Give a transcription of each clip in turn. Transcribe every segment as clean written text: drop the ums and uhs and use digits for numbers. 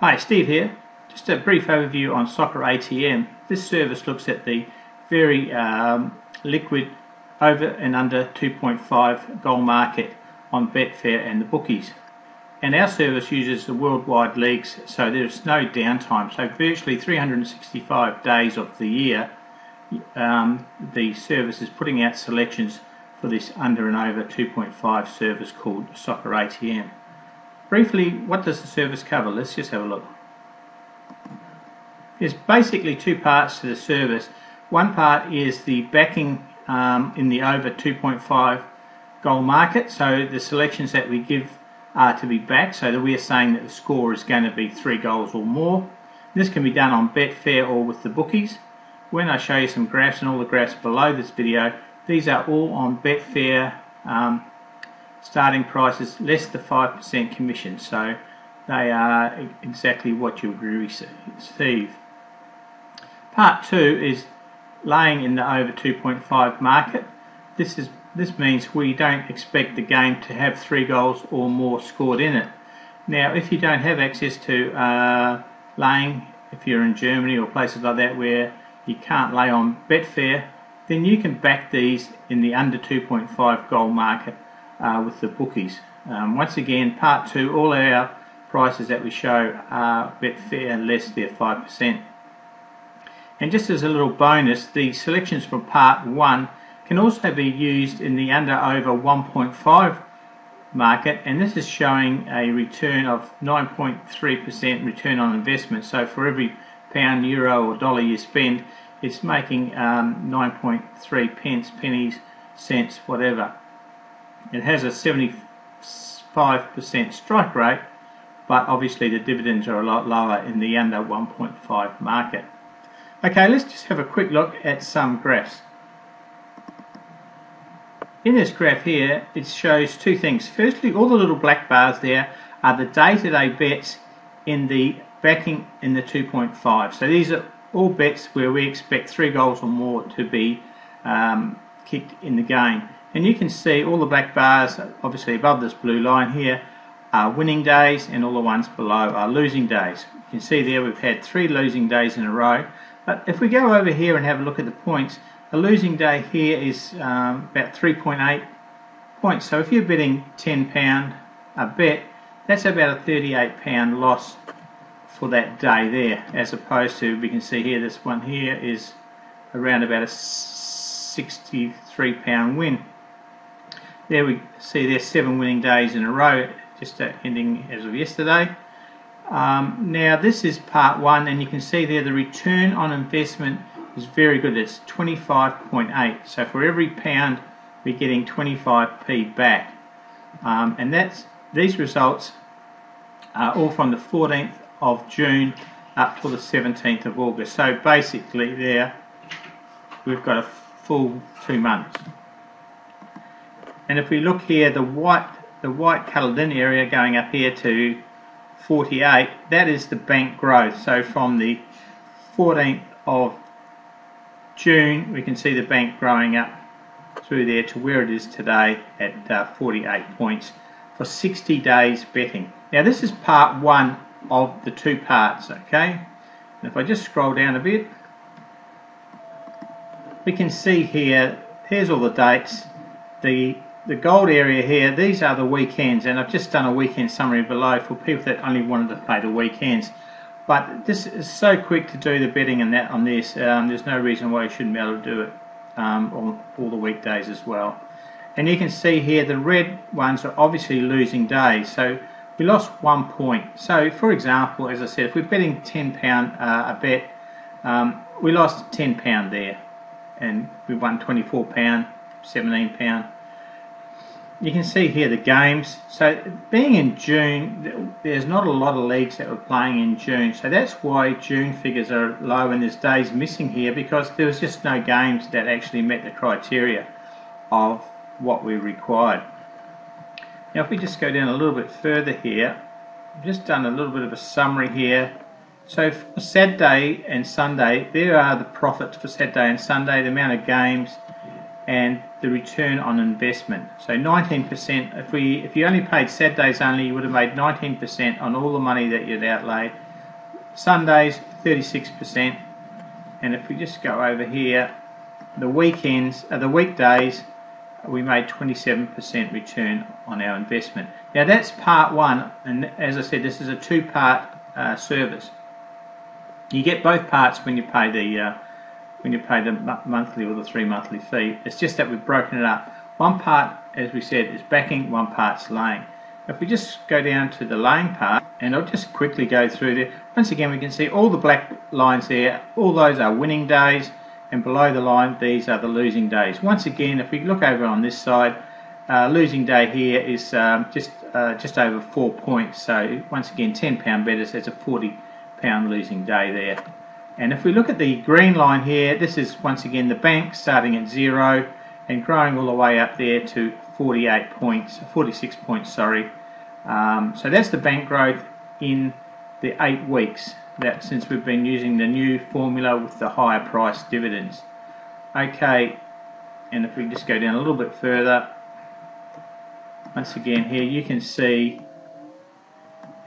Hi, Steve here. Just a brief overview on Socceratm. This service looks at the very liquid over and under 2.5 goal market on Betfair and the Bookies. And our service uses the worldwide leagues, so there's no downtime. So virtually 365 days of the year, the service is putting out selections for this under and over 2.5 service called Socceratm. Briefly, what does the service cover? Let's just have a look. There's basically two parts to the service. One part is the backing in the over 2.5 goal market, so the selections that we give are to be backed, so that we are saying that the score is going to be 3 goals or more. This can be done on Betfair or with the Bookies. When I show you some graphs, and all the graphs below this video, these are all on Betfair starting prices less the 5% commission, so they are exactly what you would receive. Part 2 is laying in the over 2.5 market. This means we don't expect the game to have 3 goals or more scored in it. Now, if you don't have access to laying, if you're in Germany or places like that where you can't lay on Betfair, then you can back these in the under 2.5 goal market with the Bookies. Once again, part 2, all our prices that we show are Betfair less their 5%. And just as a little bonus, the selections from part 1 can also be used in the under over 1.5 market, and this is showing a return of 9.3% return on investment. So for every pound, euro or dollar you spend, it's making 9.3 pence, pennies, cents, whatever. It has a 75% strike rate, but obviously the dividends are a lot lower in the under 1.5 market. Okay, let's just have a quick look at some graphs. In this graph here, it shows two things. Firstly, all the little black bars there are the day-to-day bets in the backing in the 2.5. So these are all bets where we expect 3 goals or more to be kicked in the game. And you can see all the black bars, obviously above this blue line here, are winning days, and all the ones below are losing days. You can see there we've had 3 losing days in a row. But if we go over here and have a look at the points, a losing day here is about 3.8 points. So if you're betting £10 a bet, that's about a £38 loss for that day there, as opposed to, we can see here, this one here is around about a £63 win. There we see there's 7 winning days in a row, just ending as of yesterday. Now this is part 1, and you can see there the return on investment is very good. It's 25.8. So for every pound we're getting 25p back, and these results are all from the 14th of June up till the 17th of August. So basically there we've got a full 2 months. And if we look here, the white coloured in area going up here to 48, that is the bank growth. So from the 14th of June, we can see the bank growing up through there to where it is today at 48 points for 60 days betting. Now this is part 1 of the 2 parts, okay? And if I just scroll down a bit, we can see here, here's all the dates. The gold area here, these are the weekends, and I've just done a weekend summary below for people that only wanted to play the weekends. But this is so quick to do the betting and that on this, there's no reason why you shouldn't be able to do it on all the weekdays as well. And you can see here the red ones are obviously losing days, so we lost 1 point. So for example, as I said, if we're betting £10 a bet, we lost £10 there, and we won £24, £17. You can see here the games. So being in June, there's not a lot of leagues that were playing in June, so that's why June figures are low and there's days missing here, because there was just no games that actually met the criteria of what we required. Now if we just go down a little bit further here, I've just done a little bit of a summary here. So for Saturday and Sunday, there are the profits for Saturday and Sunday, the amount of games and the return on investment. So 19%, if you only paid Saturdays only, you would have made 19% on all the money that you'd outlaid. Sundays 36%, and if we just go over here, the weekdays, we made 27% return on our investment. Now that's part one, and as I said, this is a two-part service. You get both parts when you pay the monthly or the 3 monthly fee. It's just that we've broken it up. One part, as we said, is backing, one part's laying. If we just go down to the laying part, and I'll just quickly go through there. Once again, we can see all the black lines there. All those are winning days, and below the line, these are the losing days. Once again, if we look over on this side, losing day here is just over 4 points. So once again, £10 bettors, that's a £40 losing day there. And if we look at the green line here, this is once again the bank starting at 0 and growing all the way up there to 46 points, sorry. So that's the bank growth in the 8 weeks, that since we've been using the new formula with the higher price dividends. Okay, and if we just go down a little bit further, once again here you can see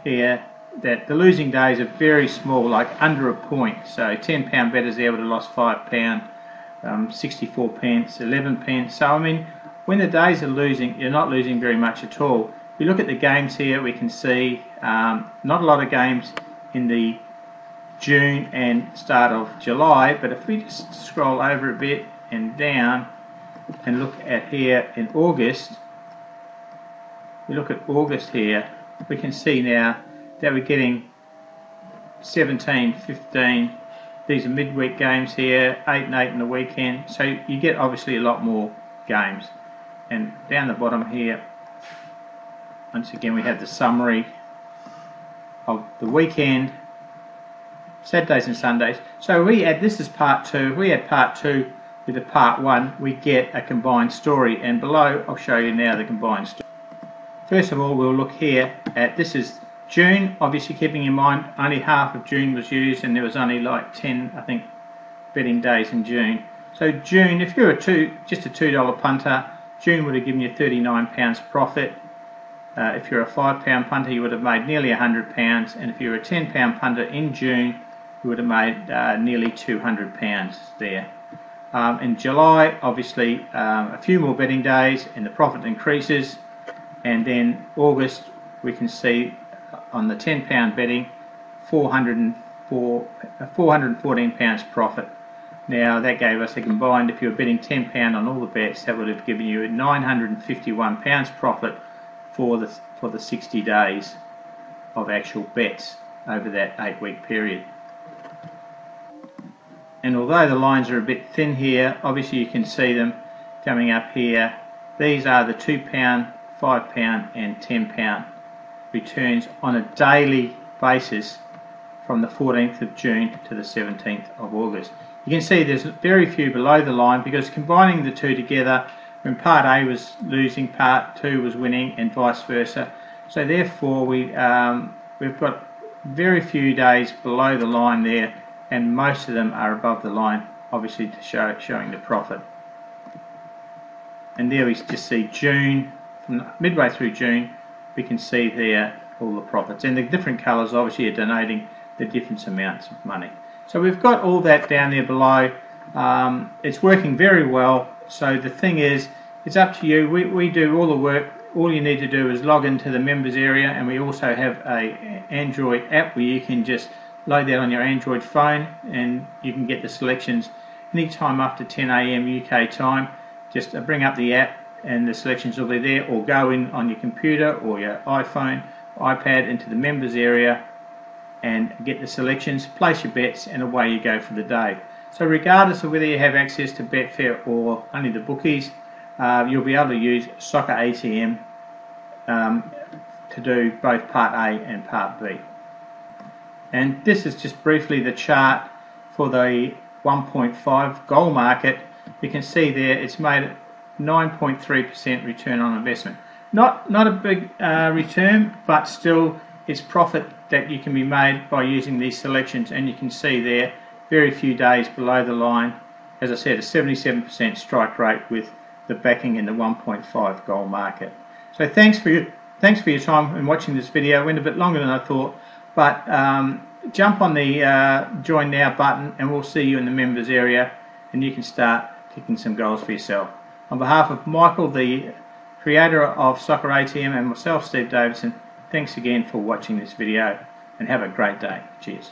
here that the losing days are very small, like under a point. So £10 bettors there would have lost £5, 64 pence, 11 pence. So I mean, when the days are losing, you're not losing very much at all. If you look at the games here, we can see not a lot of games in the June and start of July, but if we just scroll over a bit and down and look at here in August, we look at August here, we can see now that we're getting 17, 15, these are midweek games here, 8 and 8 in the weekend, so you get obviously a lot more games. And down the bottom here, once again we have the summary of the weekend, Saturdays and Sundays. So we add, this is part 2, we add part 2 with the part 1, we get a combined story, and below I'll show you now the combined story. First of all, we'll look here at, this is June, obviously keeping in mind only half of June was used and there was only like 10, I think, betting days in June. So June, if you're just a $2 punter, June would have given you £39 profit. If you're a £5 punter, you would have made nearly £100, and if you're a £10 punter in June, you would have made nearly £200 there. In July, obviously, a few more betting days and the profit increases, and then August, we can see on the £10 betting, £414 profit. Now that gave us a combined, if you were betting £10 on all the bets, that would have given you £951 profit for the 60 days of actual bets over that 8-week period. And although the lines are a bit thin here, obviously you can see them coming up here. These are the £2, £5 and £10 returns on a daily basis from the 14th of June to the 17th of August. You can see there's very few below the line, because combining the two together, when part A was losing, part 2 was winning, and vice versa. So therefore we've got very few days below the line there, and most of them are above the line, obviously to showing the profit. And there we just see June, from midway through June, we can see there all the profits, and the different colours obviously are denoting the different amounts of money. So we've got all that down there below. It's working very well. So the thing is, it's up to you. We do all the work. All you need to do is log into the members area, and we also have a Android app where you can just load that on your Android phone, and you can get the selections anytime after 10 AM UK time. Just bring up the app and the selections will be there, or go in on your computer or your iPhone, iPad into the members area and get the selections, place your bets, and away you go for the day. So regardless of whether you have access to Betfair or only the bookies, you'll be able to use Socceratm to do both part A and part B. And this is just briefly the chart for the 1.5 goal market. You can see there it's made 9.3% return on investment. Not a big return, but still it's profit that you can be made by using these selections, and you can see there very few days below the line. As I said, a 77% strike rate with the backing in the 1.5 goal market. So thanks for your time in watching this video. It went a bit longer than I thought, but jump on the join now button and we'll see you in the members area and you can start kicking some goals for yourself. On behalf of Michael, the creator of Socceratm, and myself, Steve Davidson, thanks again for watching this video and have a great day. Cheers.